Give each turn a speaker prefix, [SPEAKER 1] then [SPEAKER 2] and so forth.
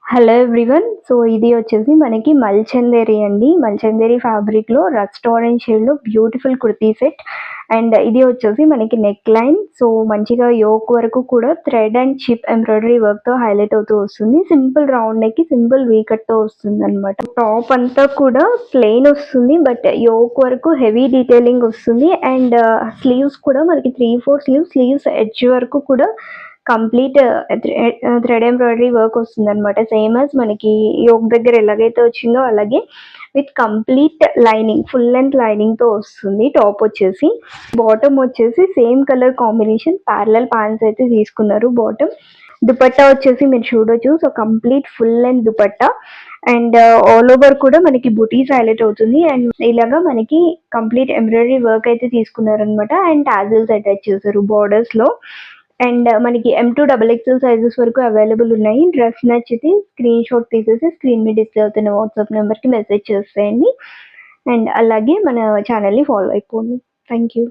[SPEAKER 1] Hello everyone. So ఇది వచ్చేసి మనకి మల్చందేరి అండి. మల్చందేరి ఫ్యాబ్రిక్‌లో రస్ట్ ఆరెంజ్ షేడ్‌లో బ్యూటిఫుల్ కుర్తీ సెట్. అండ్ ఇది వచ్చేసి మనకి నెక్ లైన్. సో మంచిగా యోక్ వరకు కూడా థ్రెడ్ అండ్ చిప్ ఎంబ్రాయిడరీ వర్క్‌తో హైలైట్ అవుతూ వస్తుంది. సింపుల్ రౌండ్ నెక్‌కి సింపుల్ వీ కట్‌తో వస్తుందన్నమాట. టాప్ అంతా కూడా ప్లెయిన్ వస్తుంది. బట్ యోక్ వరకు హెవీ డీటెయిలింగ్ వస్తుంది. అండ్ స్లీవ్స్ కూడా మనకి 3/4 స్లీవ్స్ ఎడ్జ్ వరకు కూడా కంప్లీట్ థ్రెడ్ ఎంబ్రాయిడరీ వర్క్ వస్తుందన్నమాట. సేమ్ యాజ్ మనకి యోక్ దగ్గర ఎలాగైతే వచ్చిందో అలాగే with complete lining, full length లైనింగ్‌తో వస్తుంది. టాప్ వచ్చేసి బాటమ్ వచ్చేసి same colour combination parallel pants అయితే తీసుకున్నారు బాటమ్. దుపట్టా వచ్చేసి మీరు చూడొచ్చు. So complete full length dupatta and all over కూడా మనకి బుటీస్ హైలైట్ అవుతుంది. అండ్ ఇలాగా మనకి కంప్లీట్ ఎంబ్రాయిడరీ వర్క్ అయితే తీసుకున్నారనమాట. అండ్ టాజిల్స్ అటాచ్ చేశారు బార్డర్స్‌లో. అండ్ మనకి M2 XXL సైజెస్ వరకు అవైలబుల్ ఉన్నాయి. డ్రెస్ నచ్చితే స్క్రీన్ షాట్ తీసేసి స్క్రీన్ మీద డిస్ప్లే అవుతున్న వాట్సాప్ నెంబర్కి మెసేజ్ చేసేయండి. అండ్ అలాగే మన ఛానల్ని ఫాలో అయిపోండి. Thank you.